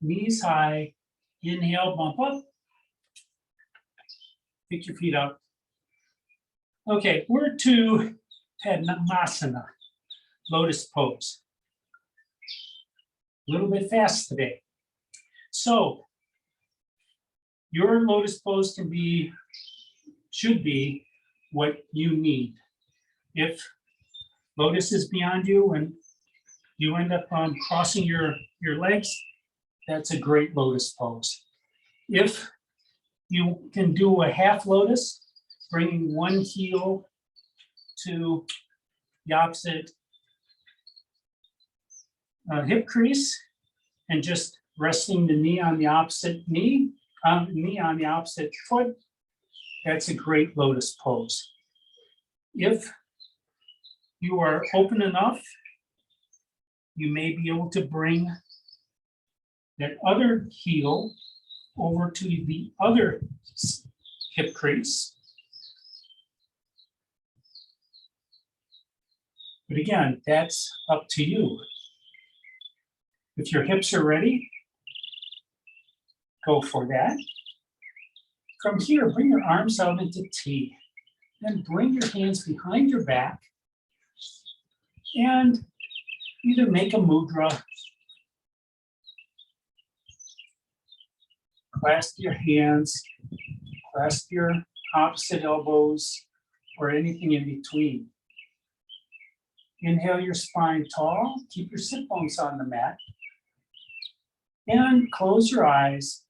knees high. Inhale, bump up. Pick your feet up. Okay, we're to Namasana, Lotus pose. A little bit fast today. So your Lotus pose should be what you need. If Lotus is beyond you and you end up crossing your legs, that's a great Lotus pose. If you can do a half Lotus, bringing one heel to the opposite hip crease and just resting the knee on the opposite knee on the opposite foot, that's a great Lotus pose. If you are open enough, you may be able to bring that other heel over to the other hip crease. But again, that's up to you. If your hips are ready, go for that. From here, bring your arms out into T. Then bring your hands behind your back and either make a mudra, clasp your hands, clasp your opposite elbows, or anything in between. Inhale your spine tall, keep your sit bones on the mat, and close your eyes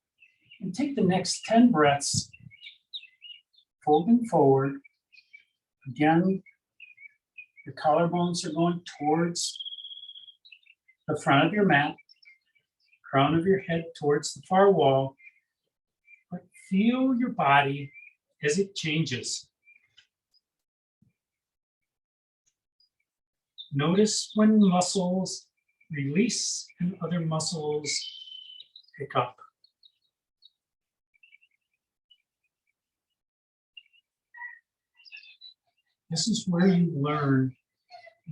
and take the next 10 breaths, folding forward. Again, your collarbones are going towards the front of your mat, crown of your head towards the far wall, but feel your body as it changes. Notice when muscles release and other muscles pick up. This is where you learn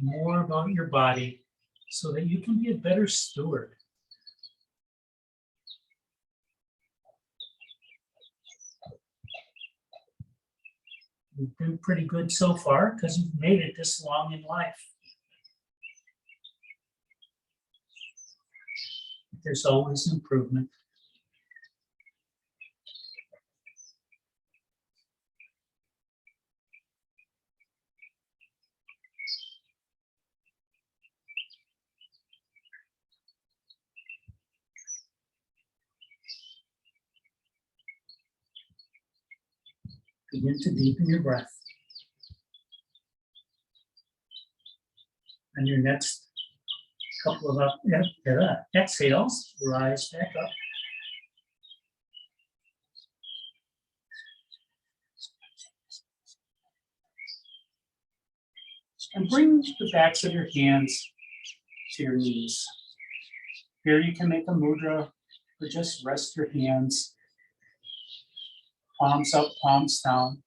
more about your body so that you can be a better steward. You've been pretty good so far because you've made it this long in life. There's always improvement. Begin to deepen your breath. And your next couple of exhales, rise back up. And bring the backs of your hands to your knees. Here you can make a mudra or just rest your hands. Palms up, palms down.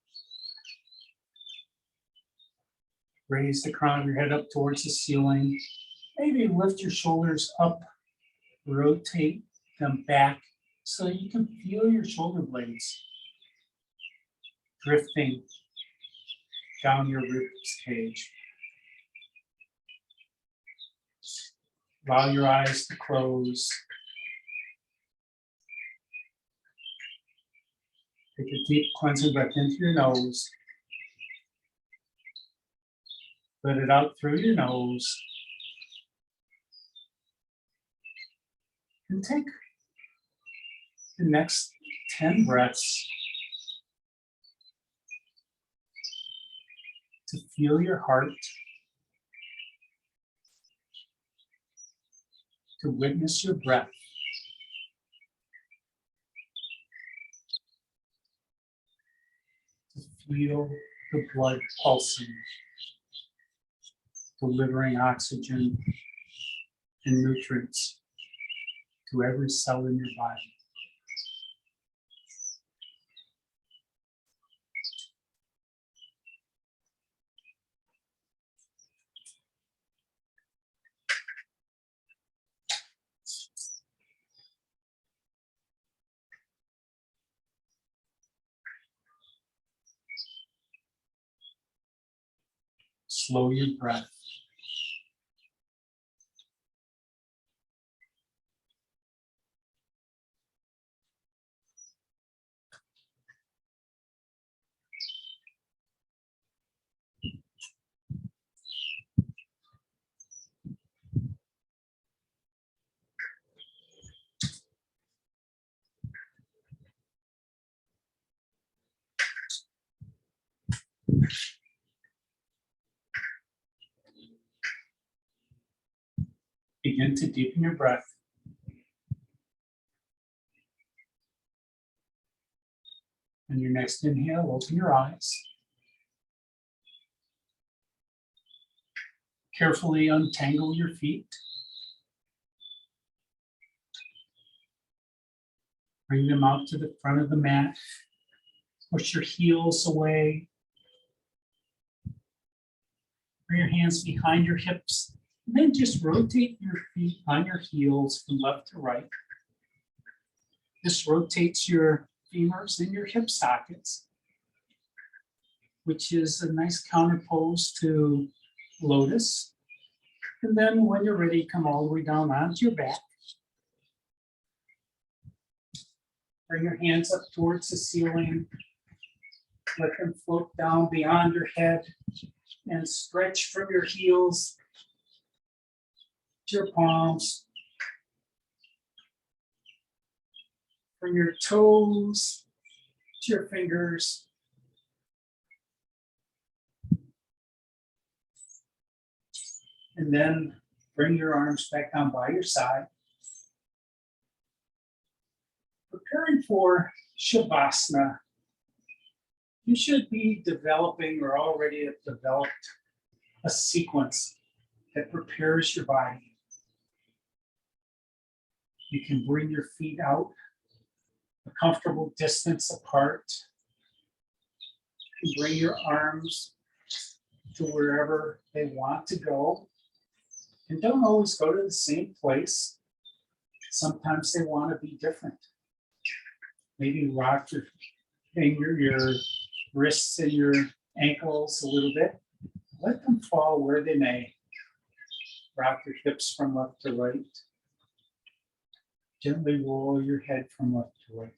Raise the crown of your head up towards the ceiling. Maybe lift your shoulders up, rotate them back so you can feel your shoulder blades drifting down your ribs cage. Allow your eyes to close. Take a deep cleansing breath into your nose. Let it out through your nose. And take the next 10 breaths to feel your heart, to witness your breath. To feel the blood pulsing, delivering oxygen and nutrients to every cell in your body. Slow your breath. Begin to deepen your breath. On your next inhale, open your eyes. Carefully untangle your feet. Bring them out to the front of the mat. Push your heels away. Bring your hands behind your hips. And then just rotate your feet on your heels from left to right. This rotates your femurs and your hip sockets, which is a nice counterpose to Lotus. And then when you're ready, come all the way down onto your back. Bring your hands up towards the ceiling. Let them float down beyond your head and stretch from your heels to your palms, from your toes to your fingers. And then bring your arms back down by your side. Preparing for Shavasana. You should be developing or already have developed a sequence that prepares your body. You can bring your feet out a comfortable distance apart. You can bring your arms to wherever they want to go. And don't always go to the same place. Sometimes they want to be different. Maybe rock your finger, your wrists and your ankles a little bit. Let them fall where they may. Rock your hips from left to right. Gently roll your head from left to right.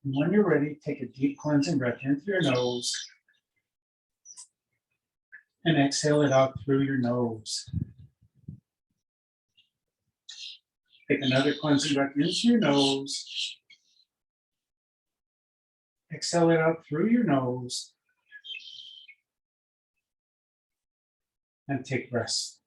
And when you're ready, take a deep cleansing breath in through your nose and exhale it out through your nose. Take another cleansing breath into your nose. Exhale it out through your nose. And take rest.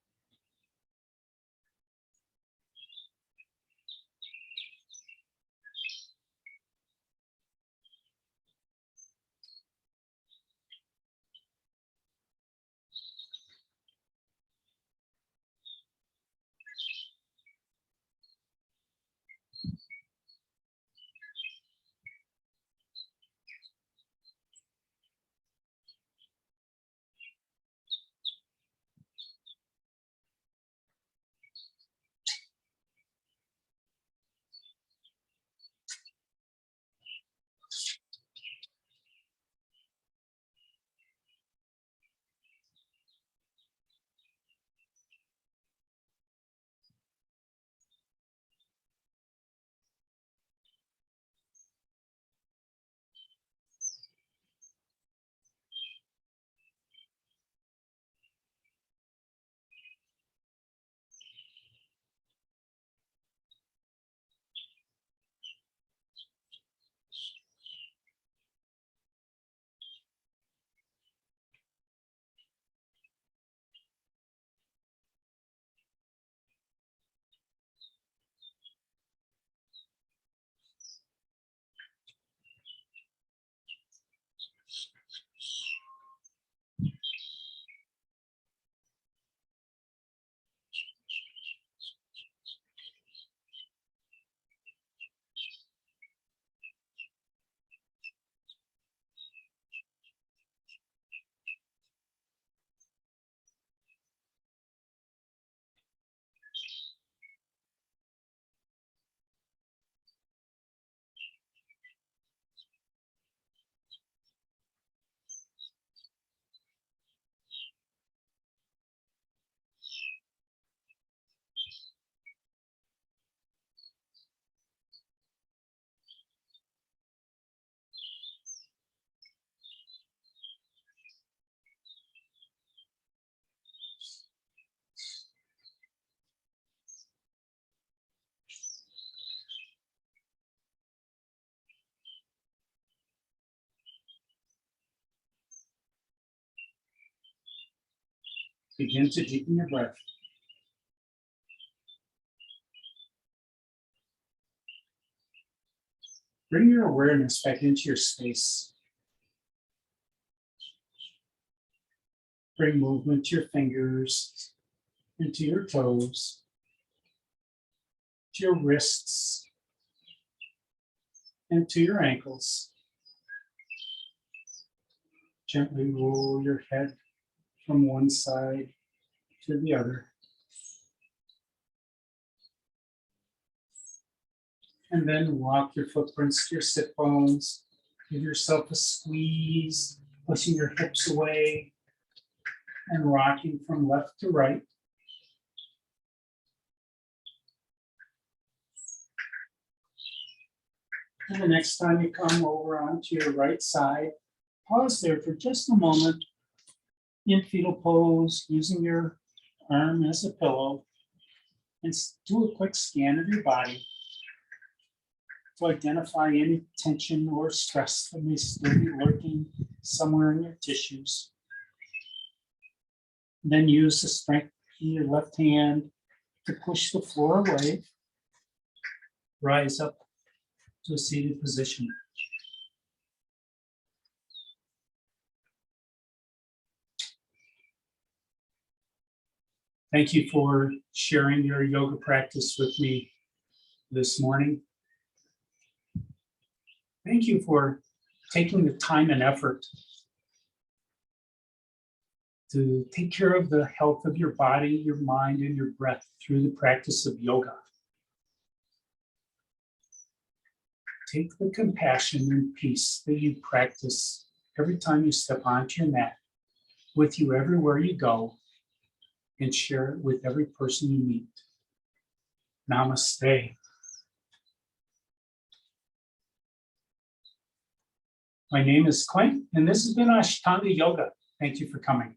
Begin to deepen your breath. Bring your awareness back into your space. Bring movement to your fingers, into your toes, to your wrists, and to your ankles. Gently roll your head from one side to the other. And then walk your footprints to your sit bones. Give yourself a squeeze, pushing your hips away and rocking from left to right. And the next time you come over onto your right side, pause there for just a moment in fetal pose, using your arm as a pillow, and do a quick scan of your body to identify any tension or stress that may still be lurking somewhere in your tissues. Then use the strength in your left hand to push the floor away. Rise up to a seated position. Thank you for sharing your yoga practice with me this morning. Thank you for taking the time and effort to take care of the health of your body, your mind, and your breath through the practice of yoga. Take the compassion and peace that you practice every time you step onto your mat with you everywhere you go, and share it with every person you meet. Namaste. My name is Clint, and this has been Ashtanga Yoga. Thank you for coming.